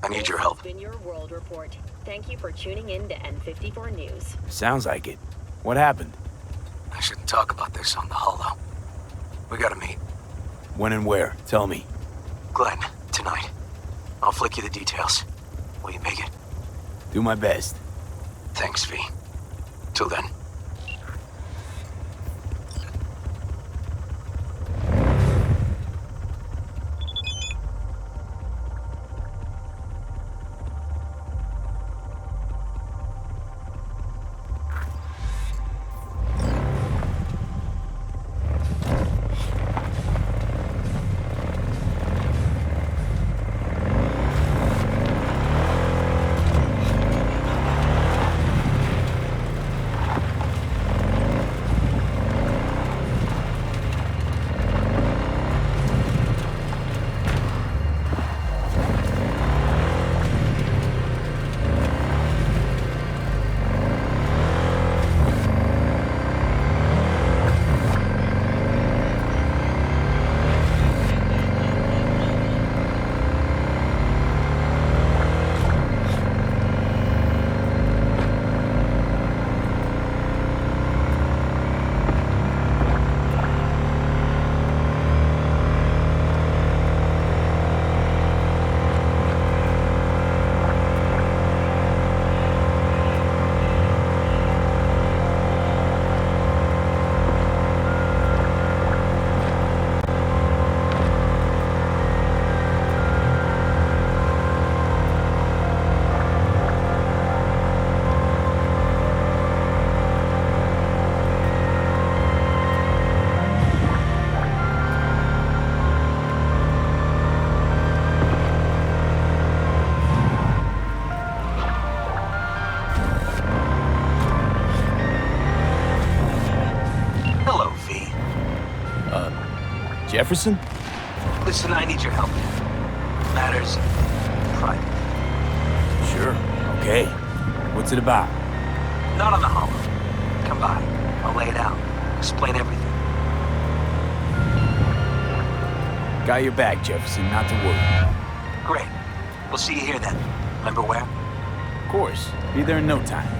I need your help. This has been your World Report. Thank you for tuning in to N54 News. Sounds like it. What happened? I shouldn't talk about this on the holo. We gotta meet. When and where? Tell me. Glenn, tonight. I'll flick you the details. Will you make it? Do my best. Thanks, V. Till then. Jefferson? Listen, I need your help. Matters private. Sure. Okay. What's it about? Not on the holo. Come by. I'll lay it out. Explain everything. Got your back, Jefferson. Not to worry. Great. We'll see you here then. Remember where? Of course. Be there in no time.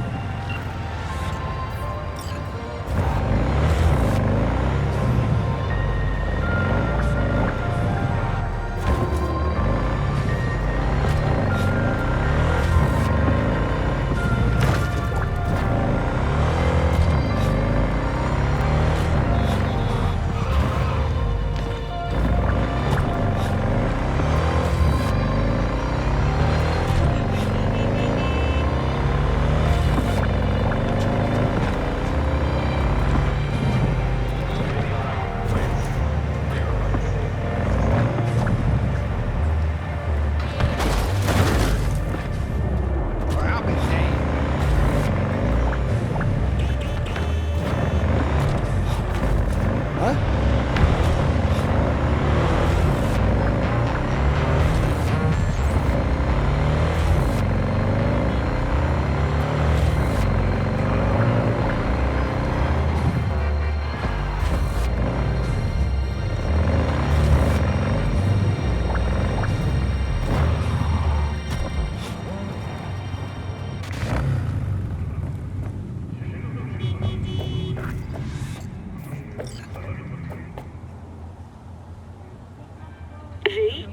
V,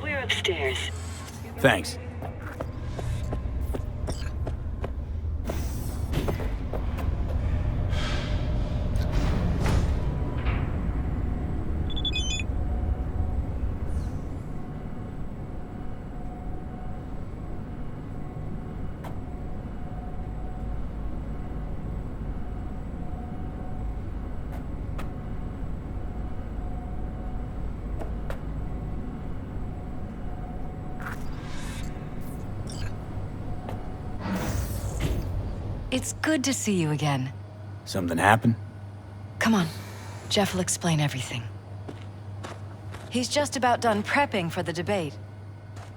we're upstairs. Thanks. It's good to see you again. Something happened? Come on. Jeff will explain everything. He's just about done prepping for the debate.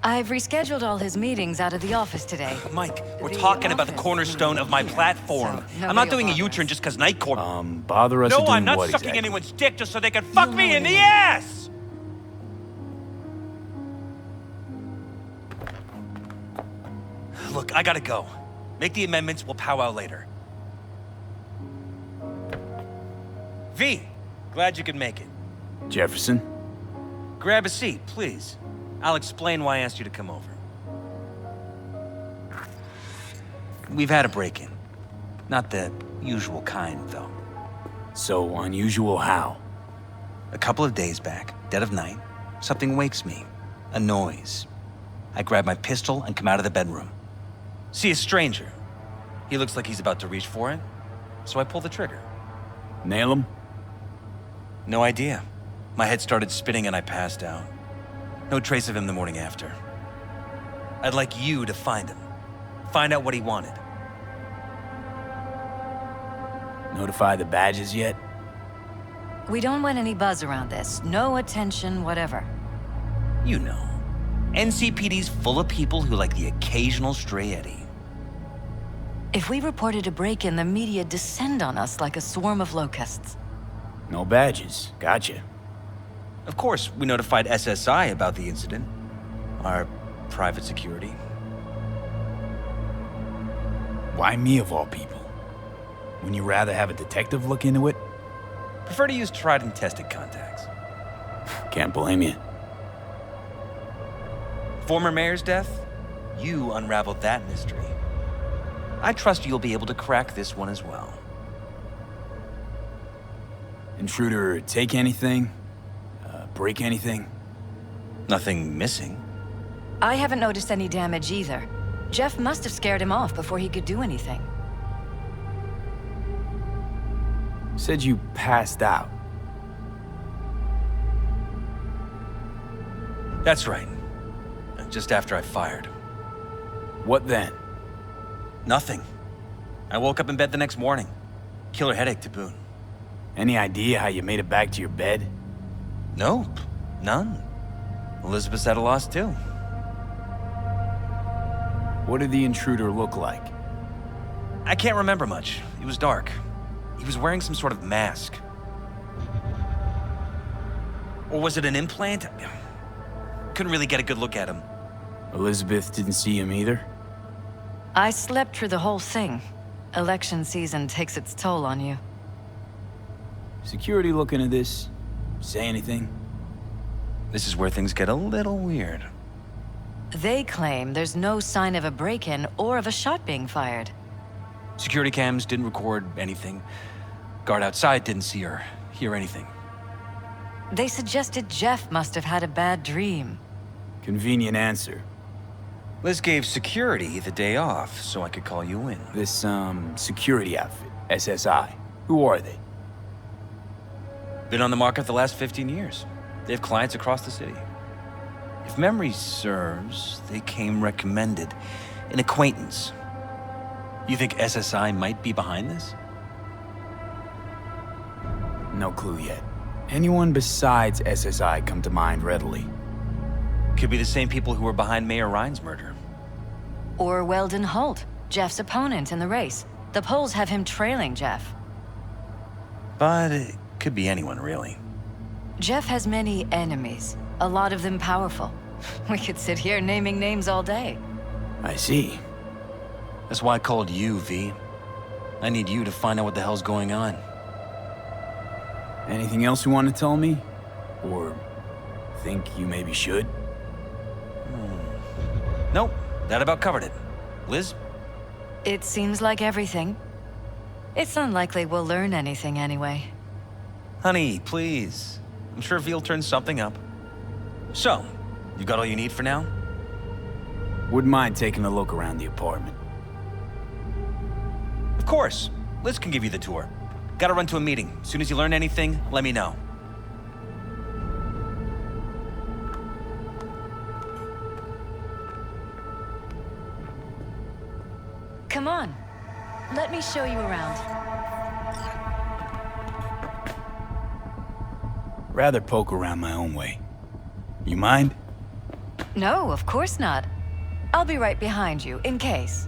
I've rescheduled all his meetings out of the office today. Mike, we're talking about the cornerstone of my platform. I'm not doing a U-turn just because Night Court... Bother us No, doing I'm not what sucking exactly? anyone's dick just so they can fuck me in the ass! Look, I gotta go. Make the amendments, we'll powwow later. V, glad you could make it. Jefferson? Grab a seat, please. I'll explain why I asked you to come over. We've had a break-in. Not the usual kind, though. So unusual how? A couple of days back, dead of night, something wakes me. A noise. I grab my pistol and come out of the bedroom. See a stranger. He looks like he's about to reach for it, so I pull the trigger. Nail him? No idea. My head started spinning and I passed out. No trace of him the morning after. I'd like you to find him. Find out what he wanted. Notify the badges yet? We don't want any buzz around this. No attention, whatever. You know. NCPD's full of people who like the occasional stray eddy. If we reported a break-in, the media descend on us like a swarm of locusts. No badges. Gotcha. Of course, we notified SSI about the incident. Our private security. Why me of all people? Wouldn't you rather have a detective look into it? Prefer to use tried and tested contacts. Can't blame you. Former mayor's death? You unraveled that mystery. I trust you'll be able to crack this one as well. Intruder take anything? Break anything? Nothing missing. I haven't noticed any damage either. Jeff must have scared him off before he could do anything. Said you passed out. That's right. Just after I fired. What then? Nothing. I woke up in bed the next morning. Killer headache to boot. Any idea how you made it back to your bed? Nope. None. Elizabeth's at a loss too. What did the intruder look like? I can't remember much. It was dark. He was wearing some sort of mask. Or was it an implant? Couldn't really get a good look at him. Elizabeth didn't see him either? I slept through the whole thing. Election season takes its toll on you. Security looking at this? Say anything? This is where things get a little weird. They claim there's no sign of a break-in or of a shot being fired. Security cams didn't record anything. Guard outside didn't see or hear anything. They suggested Jeff must have had a bad dream. Convenient answer. Liz gave security the day off so I could call you in. This, security outfit, SSI. Who are they? Been on the market the last 15 years. They have clients across the city. If memory serves, they came recommended. An acquaintance. You think SSI might be behind this? No clue yet. Anyone besides SSI come to mind readily? Could be the same people who were behind Mayor Ryan's murder. Or Weldon Holt, Jeff's opponent in the race. The polls have him trailing Jeff. But it could be anyone, really. Jeff has many enemies, a lot of them powerful. We could sit here naming names all day. I see. That's why I called you, V. I need you to find out what the hell's going on. Anything else you want to tell me? Or think you maybe should? Nope, that about covered it. Liz? It seems like everything. It's unlikely we'll learn anything anyway. Honey, please. I'm sure V'll turn something up. So, you got all you need for now? Wouldn't mind taking a look around the apartment. Of course. Liz can give you the tour. Gotta run to a meeting. As soon as you learn anything, let me know. Come on. Let me show you around. Rather poke around my own way. You mind? No, of course not. I'll be right behind you, in case.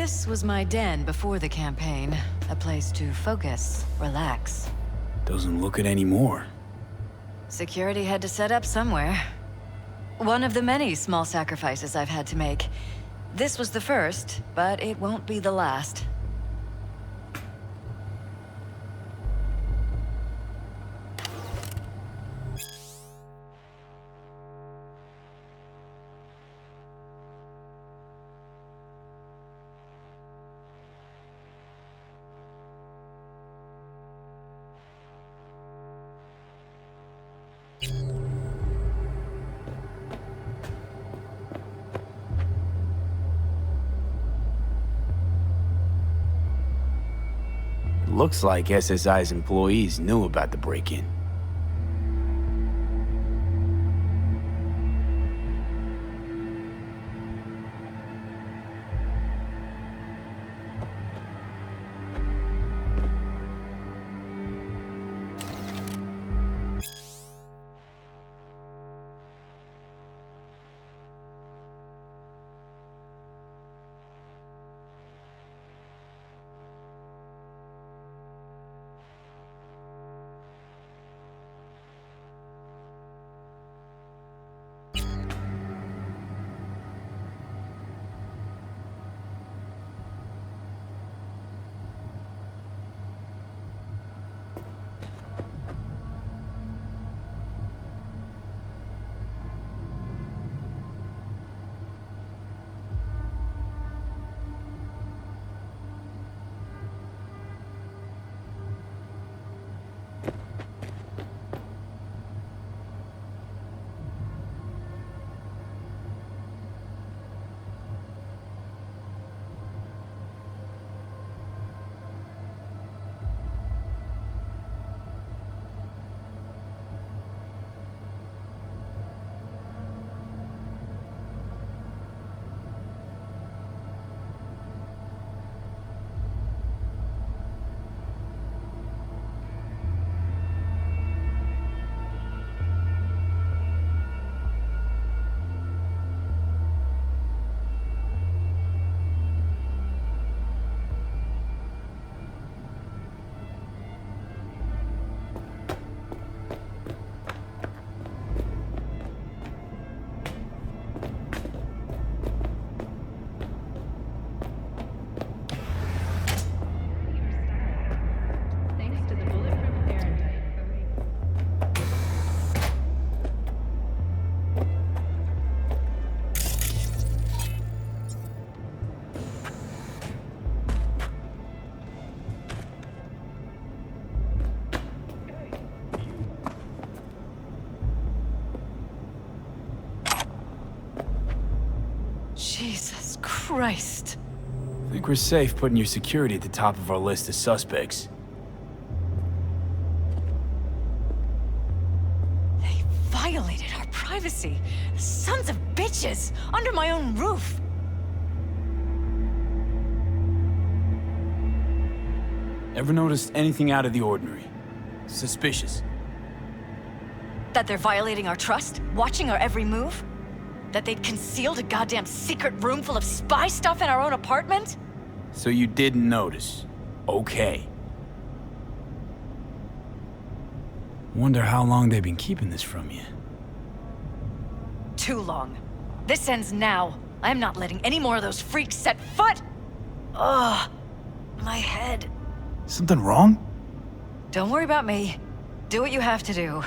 This was my den before the campaign. A place to focus, relax. Doesn't look it anymore. Security had to set up somewhere. One of the many small sacrifices I've had to make. This was the first, but it won't be the last. Looks like SSI's employees knew about the break-in. Jesus Christ. Think we're safe putting your security at the top of our list of suspects. They violated our privacy. Sons of bitches! Under my own roof! Ever noticed anything out of the ordinary? Suspicious? That they're violating our trust? Watching our every move? That they'd concealed a goddamn secret room full of spy stuff in our own apartment? So you didn't notice. Okay. Wonder how long they've been keeping this from you. Too long. This ends now. I'm not letting any more of those freaks set foot! Ugh. My head. Something wrong? Don't worry about me. Do what you have to do.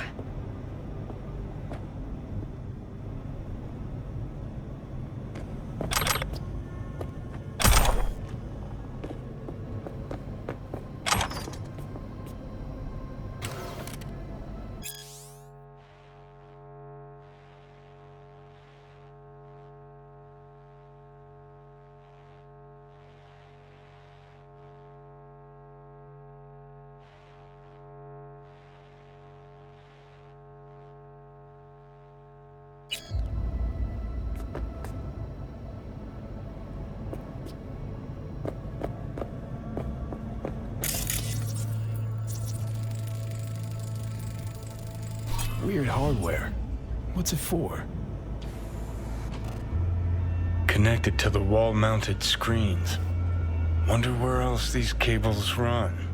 Weird hardware. What's it for? Connected to the wall-mounted screens. Wonder where else these cables run.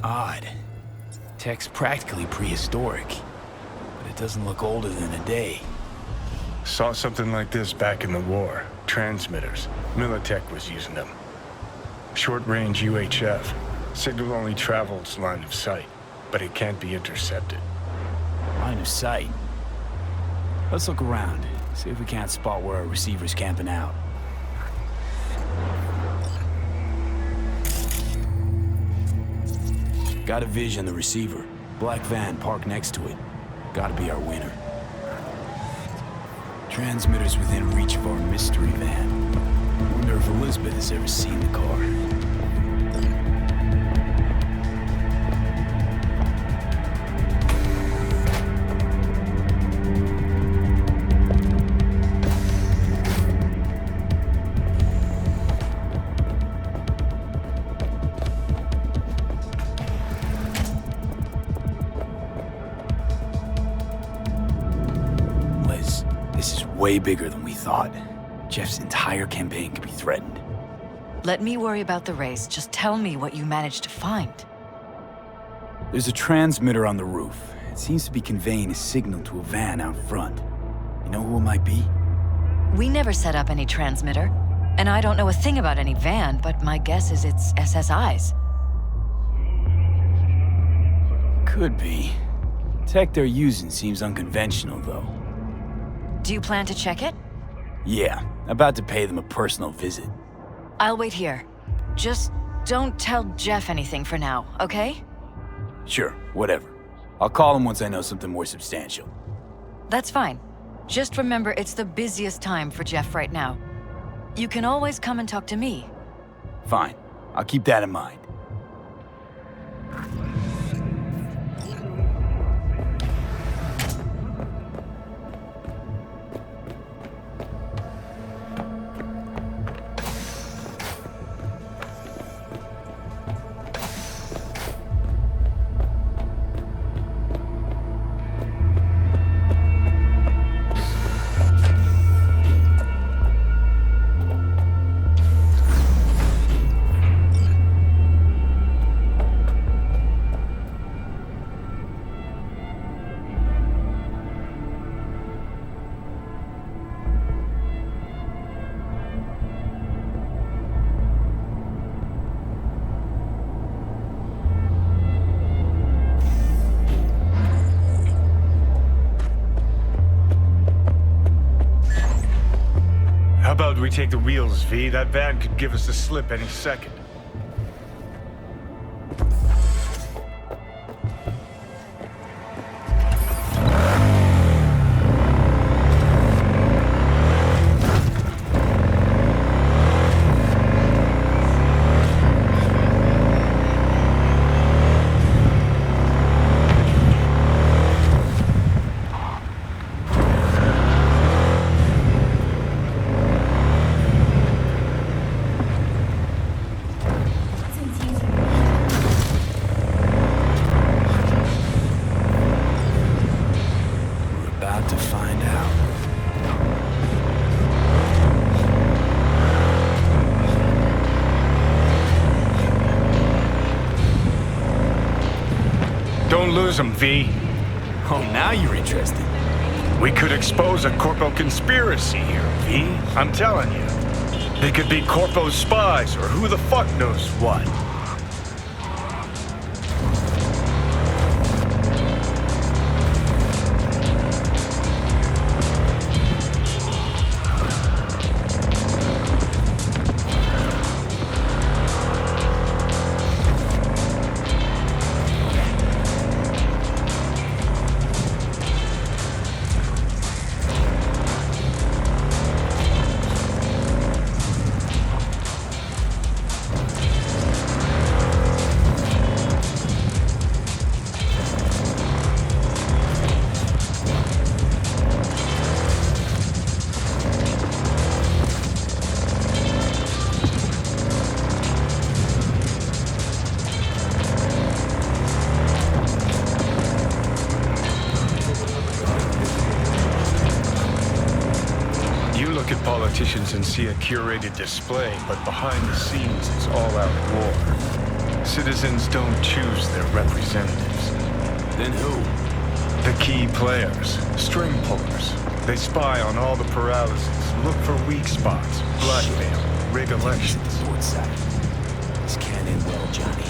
Odd. Tech's practically prehistoric, but it doesn't look older than a day. Saw something like this back in the war. Transmitters. Militech was using them. Short-range UHF. Signal only travels line of sight, but it can't be intercepted. Line of sight. Let's look around, see if we can't spot where our receiver's camping out. Got a vision the receiver. Black van parked next to it. Gotta be our winner. Transmitters within reach of our mystery van. Wonder if Elizabeth has ever seen the car. Way bigger than we thought. Jeff's entire campaign could be threatened. Let me worry about the race. Just tell me what you managed to find. There's a transmitter on the roof. It seems to be conveying a signal to a van out front. You know who it might be? We never set up any transmitter, and I don't know a thing about any van, but my guess is it's SSI's. Could be. Tech they're using seems unconventional, though. Do you plan to check it? Yeah, about to pay them a personal visit. I'll wait here. Just don't tell Jeff anything for now, okay? Sure, whatever. I'll call him once I know something more substantial. That's fine. Just remember it's the busiest time for Jeff right now. You can always come and talk to me. Fine. I'll keep that in mind. How about we take the wheels, V? That van could give us a slip any second. Don't lose them, V. Oh, now you're interested. We could expose a Corpo conspiracy here, V. I'm telling you. They could be Corpo spies, or who the fuck knows what. screens and see a curated display, but behind the scenes it's all-out war. Citizens don't choose their representatives. Then who? The key players, string pullers. They spy on all the Peralezes, look for weak spots, blackmail, rig elections. Port side. This can't end well, Johnny.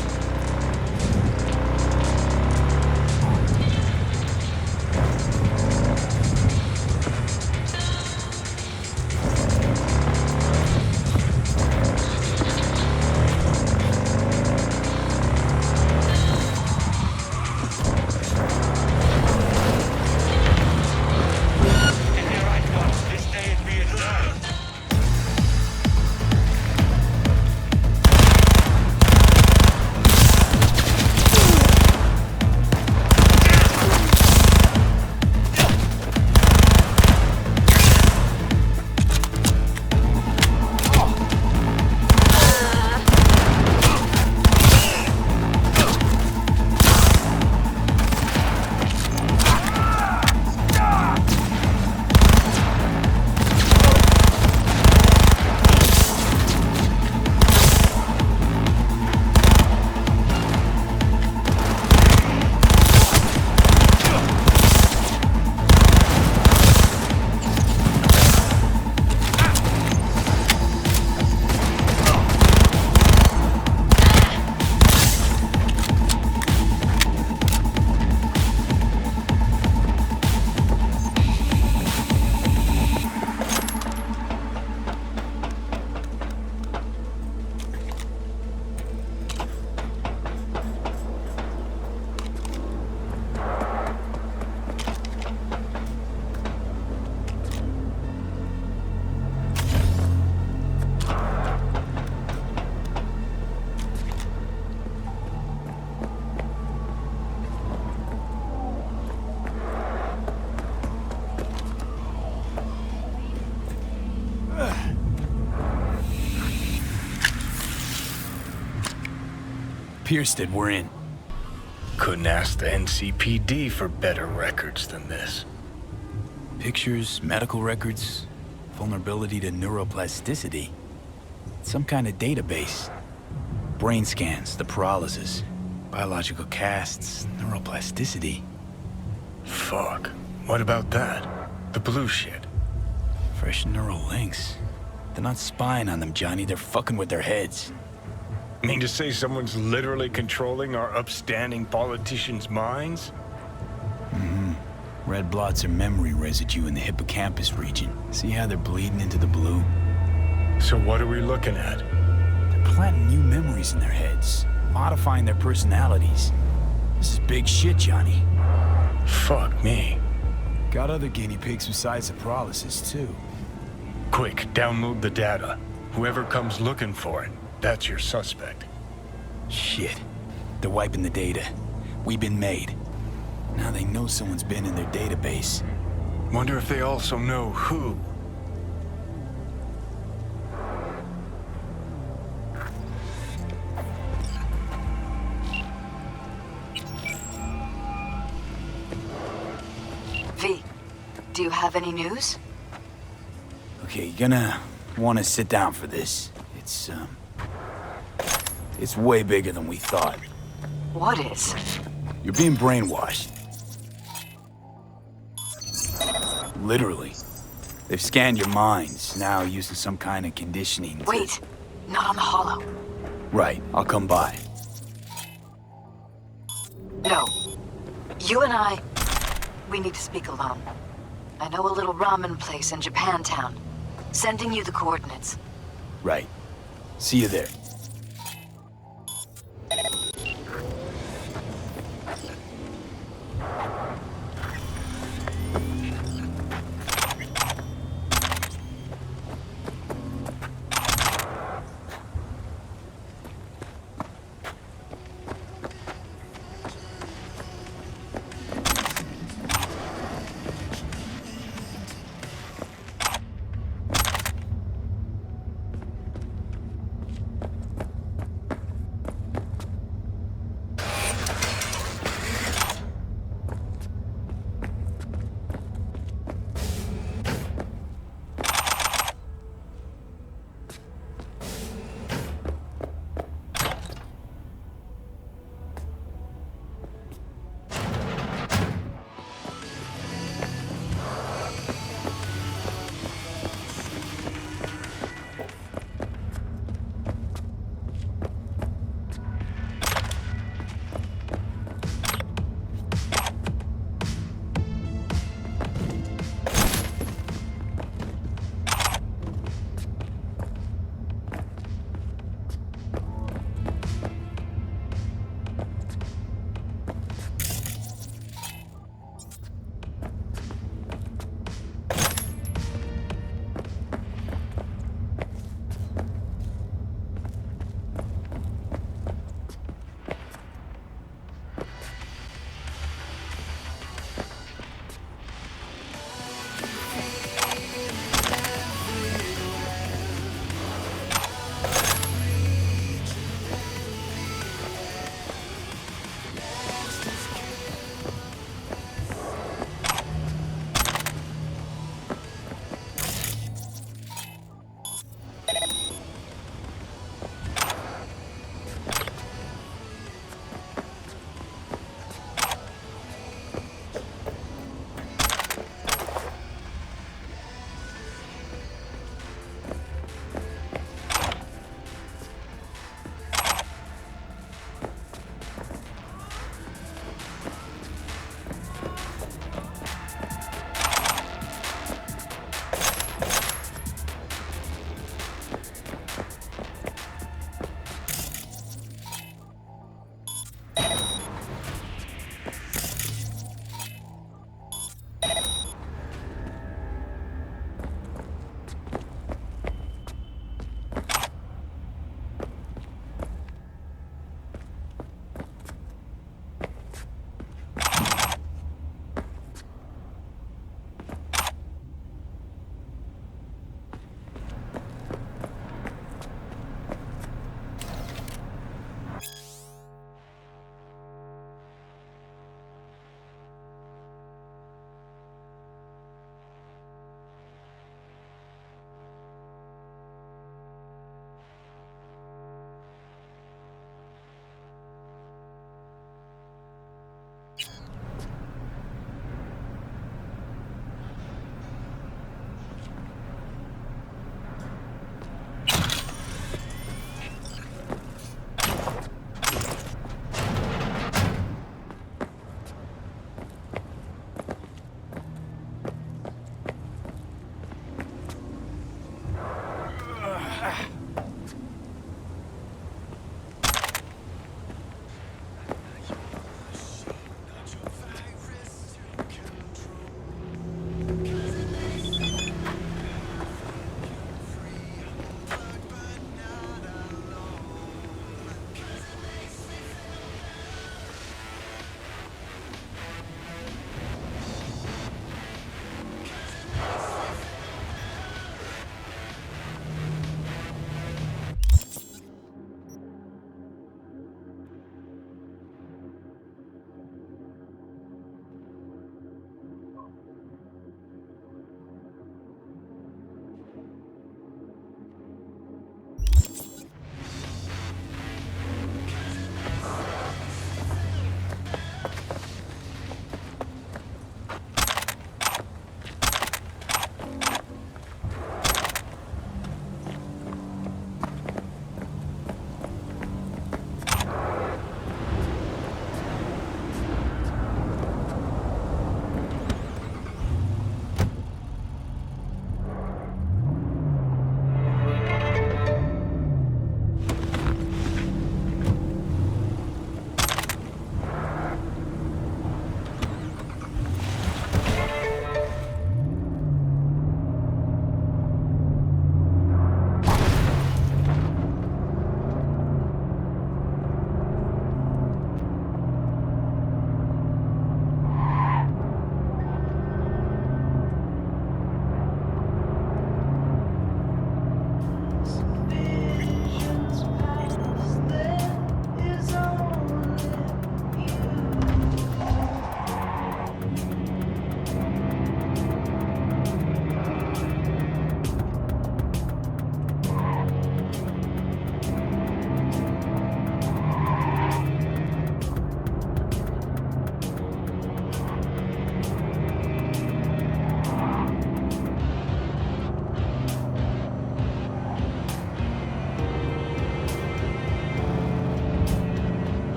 Piersted, we're in. Couldn't ask the NCPD for better records than this. Pictures, medical records, vulnerability to neuroplasticity. Some kind of database. Brain scans, the Peralezes, biological casts, neuroplasticity. Fuck. What about that? The blue shit. Fresh neural links. They're not spying on them, Johnny. They're fucking with their heads. Mean to say someone's literally controlling our upstanding politicians' minds? Mm-hmm. Red blots are memory residue in the hippocampus region. See how they're bleeding into the blue? So what are we looking at? They're planting new memories in their heads, modifying their personalities. This is big shit, Johnny. Fuck me. Got other guinea pigs besides the Peralezes, too. Quick, download the data. Whoever comes looking for it, that's your suspect. Shit. They're wiping the data. We've been made. Now they know someone's been in their database. Wonder if they also know who. V, do you have any news? Okay, you're gonna want to sit down for this. It's way bigger than we thought. What is? You're being brainwashed. Literally. They've scanned your minds, now using some kind of conditioning to... Wait, not on the hollow. Right, I'll come by. No. You and we need to speak alone. I know a little ramen place in Japantown. Sending you the coordinates. Right. See you there.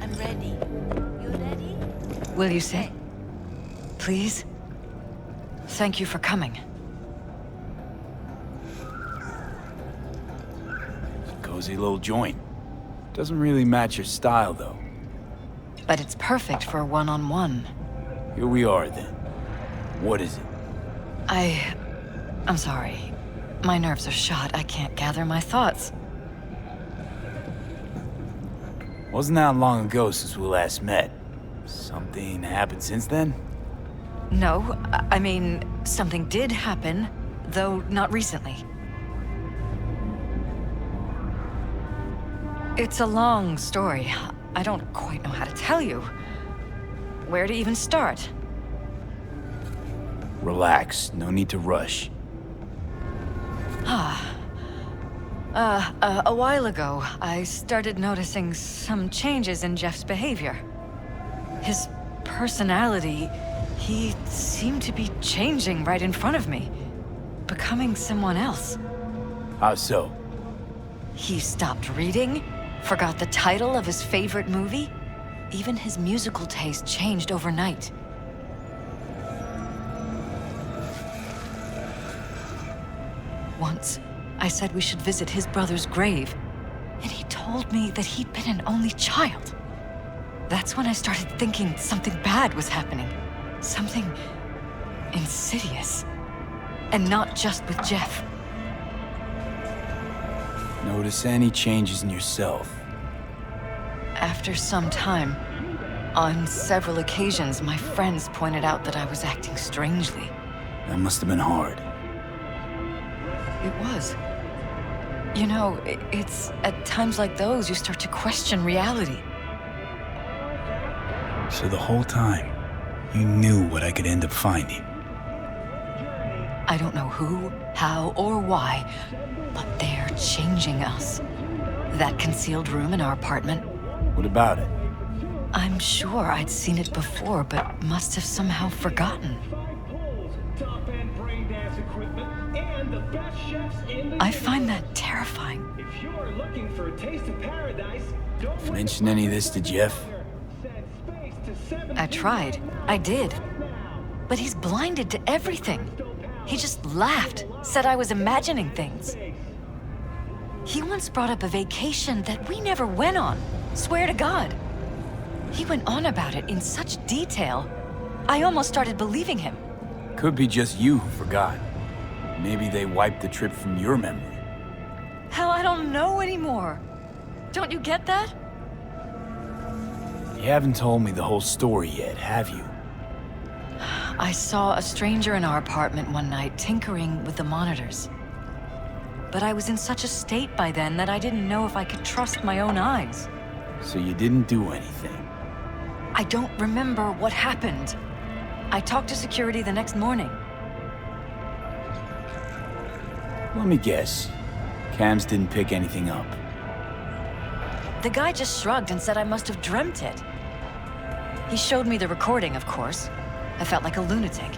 I'm ready. You ready? Will you sit? Please? Thank you for coming. Cozy little joint. Doesn't really match your style, though. But it's perfect for a one-on-one. Here we are, then. What is it? I'm sorry. My nerves are shot. I can't gather my thoughts. Wasn't that long ago since we last met. Something happened since then? No, I mean, something did happen, though not recently. It's a long story. I don't quite know how to tell you. Where to even start? Relax. No need to rush. A while ago, I started noticing some changes in Jeff's behavior. His personality, he seemed to be changing right in front of me, becoming someone else. How so? He stopped reading, forgot the title of his favorite movie. Even his musical taste changed overnight. Once, I said we should visit his brother's grave, and he told me that he'd been an only child. That's when I started thinking something bad was happening. Something insidious. And not just with Jeff. Notice any changes in yourself? After some time, on several occasions, my friends pointed out that I was acting strangely. That must have been hard. It was. You know, it's at times like those you start to question reality. So the whole time, you knew what I could end up finding. I don't know who, how, or why, but they're changing us. That concealed room in our apartment. What about it? I'm sure I'd seen it before, but must have somehow forgotten. I find that terrifying. If you're looking for a taste of paradise, don't Mention any of this to Jeff? I tried. I did. But he's blinded to everything. He just laughed, said I was imagining things. He once brought up a vacation that we never went on. Swear to God. He went on about it in such detail, I almost started believing him. Could be just you who forgot. Maybe they wiped the trip from your memory. Hell, I don't know anymore. Don't you get that? You haven't told me the whole story yet, have you? I saw a stranger in our apartment one night tinkering with the monitors. But I was in such a state by then that I didn't know if I could trust my own eyes. So you didn't do anything? I don't remember what happened. I talked to security the next morning. Let me guess. Cams didn't pick anything up. The guy just shrugged and said I must have dreamt it. He showed me the recording, of course. I felt like a lunatic.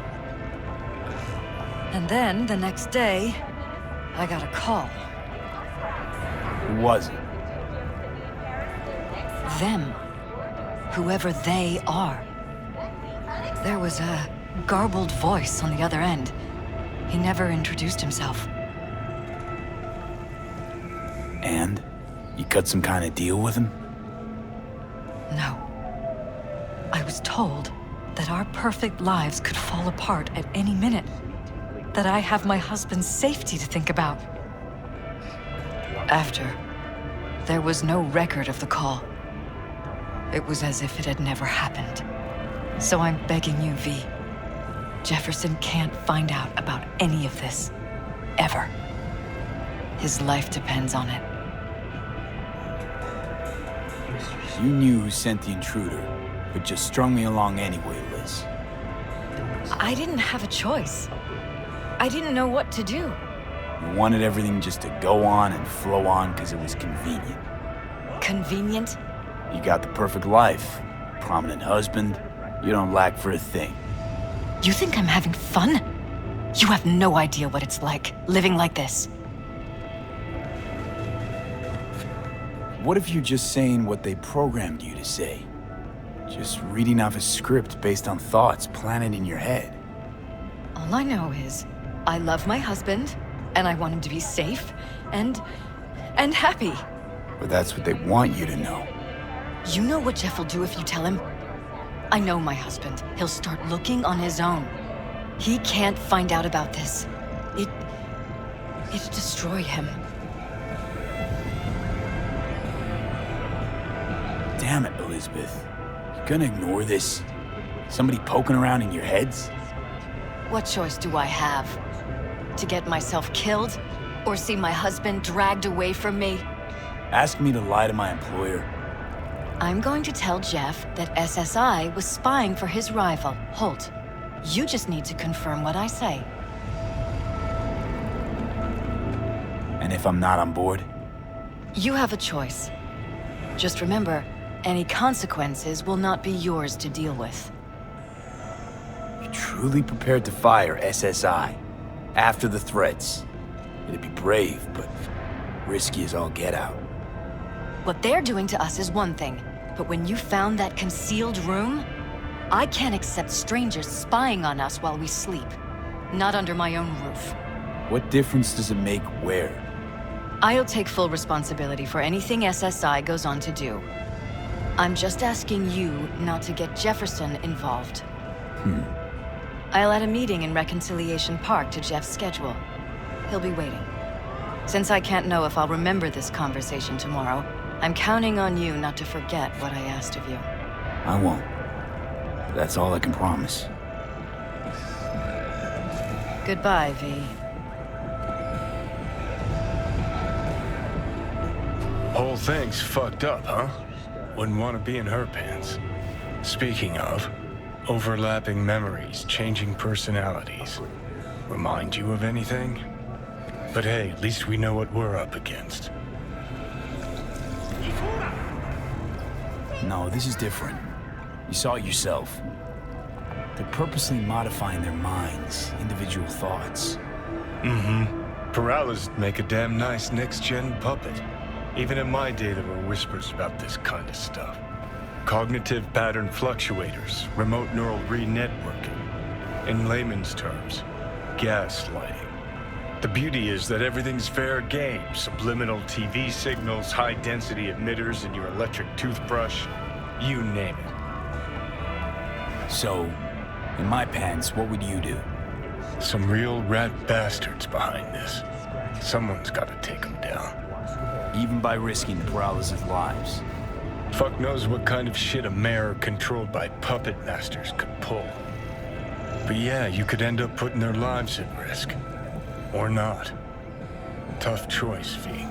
And then, the next day, I got a call. Who was it? Them. Whoever they are. There was a garbled voice on the other end. He never introduced himself. And? You cut some kind of deal with him? No. I was told that our perfect lives could fall apart at any minute. That I have my husband's safety to think about. After, there was no record of the call. It was as if it had never happened. So I'm begging you, V. Jefferson can't find out about any of this. Ever. His life depends on it. You knew who sent the intruder, but just strung me along anyway, Liz. I didn't have a choice. I didn't know what to do. You wanted everything just to go on and flow on because it was convenient. Convenient? You got the perfect life. Prominent husband. You don't lack for a thing. You think I'm having fun? You have no idea what it's like, living like this. What if you're just saying what they programmed you to say? Just reading off a script based on thoughts planted in your head. All I know is, I love my husband, and I want him to be safe, and happy. But that's what they want you to know. You know what Jeff will do if you tell him? I know my husband. He'll start looking on his own. He can't find out about this. It'd destroy him. Damn it, Elizabeth. You gonna ignore this? Somebody poking around in your heads? What choice do I have? To get myself killed? Or see my husband dragged away from me? Ask me to lie to my employer. I'm going to tell Jeff that SSI was spying for his rival, Holt. You just need to confirm what I say. And if I'm not on board? You have a choice. Just remember, any consequences will not be yours to deal with. You're truly prepared to fire SSI after the threats. It'd be brave, but risky as all get out. What they're doing to us is one thing, but when you found that concealed room, I can't accept strangers spying on us while we sleep. Not under my own roof. What difference does it make where? I'll take full responsibility for anything SSI goes on to do. I'm just asking you not to get Jefferson involved. I'll add a meeting in Reconciliation Park to Jeff's schedule. He'll be waiting. Since I can't know if I'll remember this conversation tomorrow, I'm counting on you not to forget what I asked of you. I won't. That's all I can promise. Goodbye, V. Whole thing's fucked up, huh? Wouldn't want to be in her pants. Speaking of, overlapping memories, changing personalities. Remind you of anything? But hey, at least we know what we're up against. No, this is different. You saw it yourself. They're purposely modifying their minds, individual thoughts. Peralez make a damn nice next-gen puppet. Even in my day, there were whispers about this kind of stuff. Cognitive pattern fluctuators, remote neural re-networking. In layman's terms, gaslighting. The beauty is that everything's fair game. Subliminal TV signals, high-density emitters in your electric toothbrush. You name it. So, in my pants, what would you do? Some real rat bastards behind this. Someone's gotta take them down. Even by risking the Peralez's lives. Fuck knows what kind of shit a mayor controlled by puppet masters could pull. But yeah, you could end up putting their lives at risk. Or not. Tough choice, V.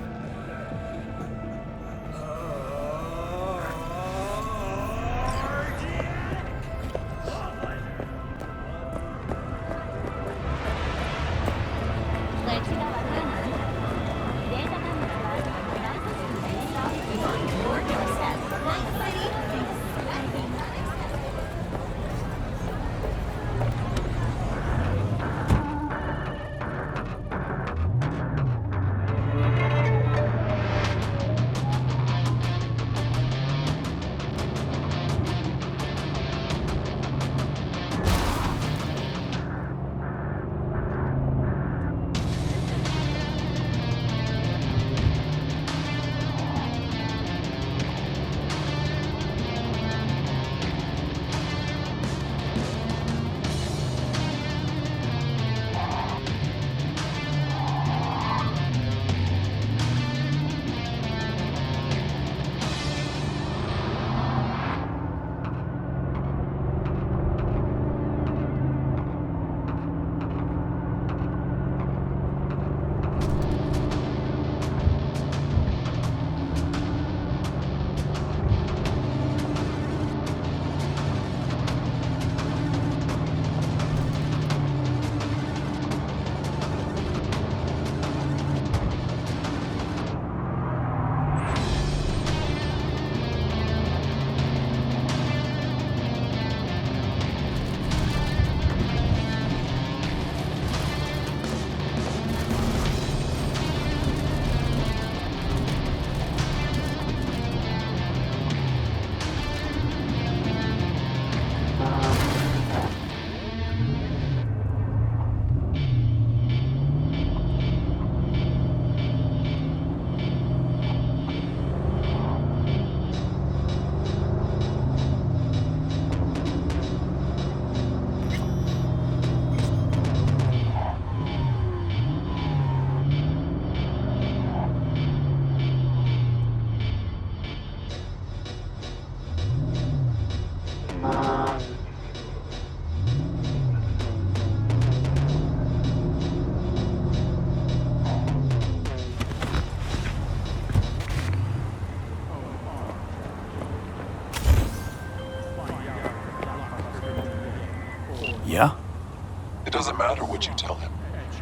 doesn't matter what you tell him.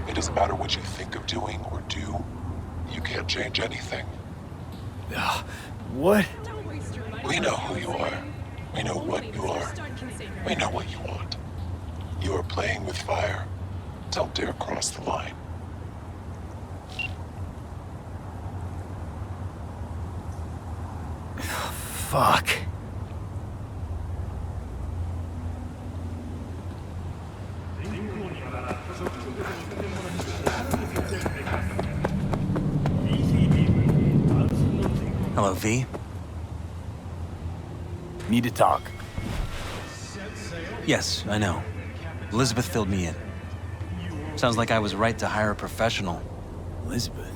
It doesn't matter what you think of doing or do. You can't change anything. What? We know who you are. We know what you are. We know what you want. You are playing with fire. Don't dare cross the line. Fuck. Hello, V. Need to talk. Yes, I know. Elizabeth filled me in. Sounds like I was right to hire a professional. Elizabeth?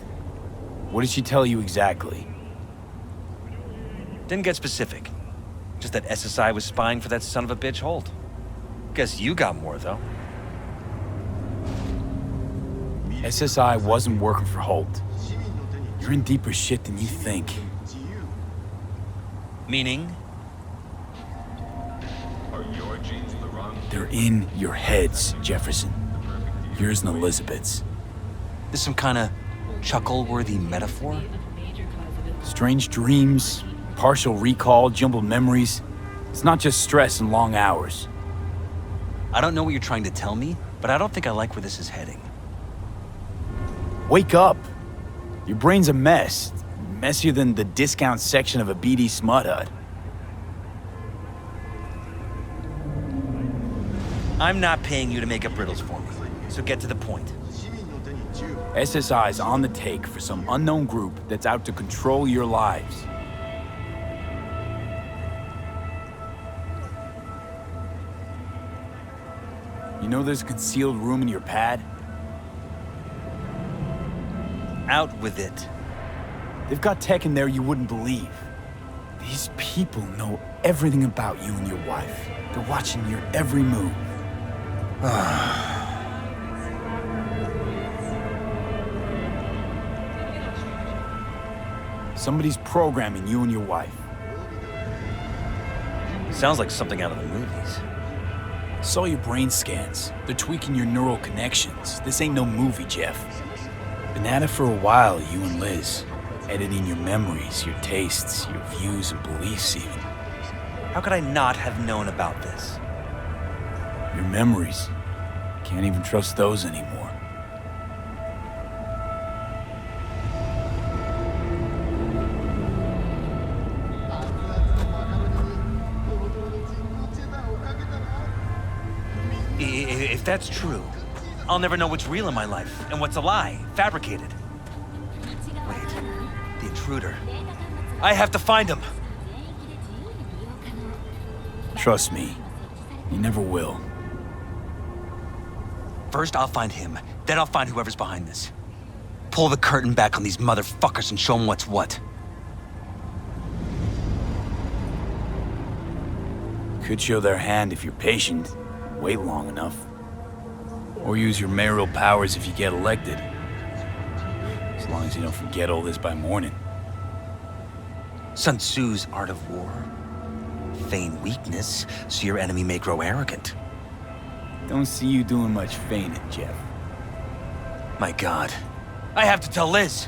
What did she tell you exactly? Didn't get specific. Just that SSI was spying for that son of a bitch Holt. Guess you got more, though. SSI wasn't working for Holt. You're in deeper shit than you think. Meaning? They're in your heads, Jefferson. Yours and Elizabeth's. This some kind of chuckle-worthy metaphor? Strange dreams, partial recall, jumbled memories. It's not just stress and long hours. I don't know what you're trying to tell me, but I don't think I like where this is heading. Wake up! Your brain's a mess. Messier than the discount section of a BD smut hut. I'm not paying you to make up riddles for me, so get to the point. SSI's on the take for some unknown group that's out to control your lives. You know there's a concealed room in your pad? Out with it. They've got tech in there you wouldn't believe. These people know everything about you and your wife. They're watching your every move. Somebody's programming you and your wife. Sounds like something out of the movies. Saw your brain scans. They're tweaking your neural connections. This ain't no movie, Jeff. Been at it for a while, you and Liz. Editing your memories, your tastes, your views and beliefs even. How could I not have known about this? Your memories. Can't even trust those anymore. If that's true, I'll never know what's real in my life and what's a lie, fabricated. Wait, the intruder. I have to find him. Trust me, you never will. First, I'll find him. Then I'll find whoever's behind this. Pull the curtain back on these motherfuckers and show them what's what. Could show their hand if you're patient. Wait long enough. Or use your mayoral powers if you get elected. As long as you don't forget all this by morning. Sun Tzu's art of war. Feign weakness, so your enemy may grow arrogant. Don't see you doing much feigning, Jeff. My God. I have to tell Liz.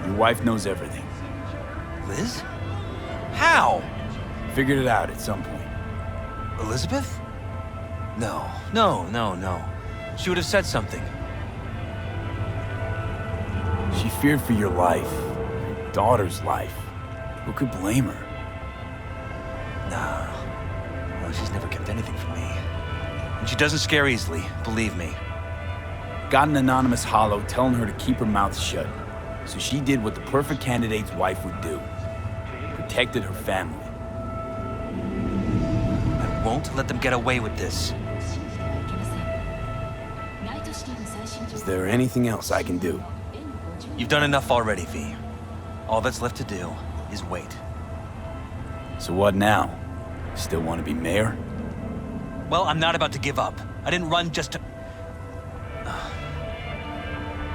Your wife knows everything. Liz? How? Figured it out at some point. Elizabeth? No. She would have said something. She feared for your life. Your daughter's life. Who could blame her? Nah. No, she's never kept anything from me. And she doesn't scare easily, believe me. Got an anonymous hollow telling her to keep her mouth shut. So she did what the perfect candidate's wife would do. Protected her family. I won't let them get away with this. Is there anything else I can do? You've done enough already, V. All that's left to do is wait. So what now? Still want to be mayor? Well, I'm not about to give up. I didn't run just to...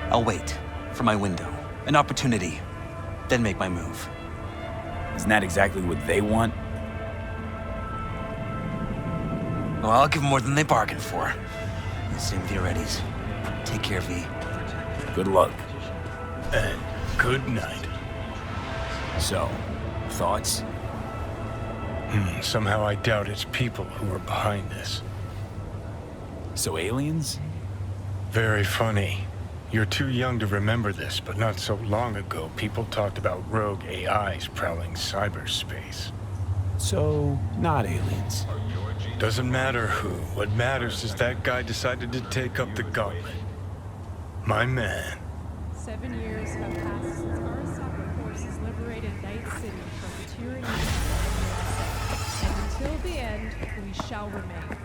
I'll wait for my window, an opportunity, then make my move. Isn't that exactly what they want? Well, I'll give them more than they bargained for. The same with your Eddies. Take care, V. Good luck. And good night. So, thoughts? Somehow I doubt it's people who are behind this. So aliens? Very funny. You're too young to remember this, but not so long ago, people talked about rogue AIs prowling cyberspace. So, not aliens. Doesn't matter who. What matters is that guy decided to take up the gauntlet. My man. 7 years have passed since Arasaka forces liberated Night City from the tyranny of the USA. And until the end, we shall remain.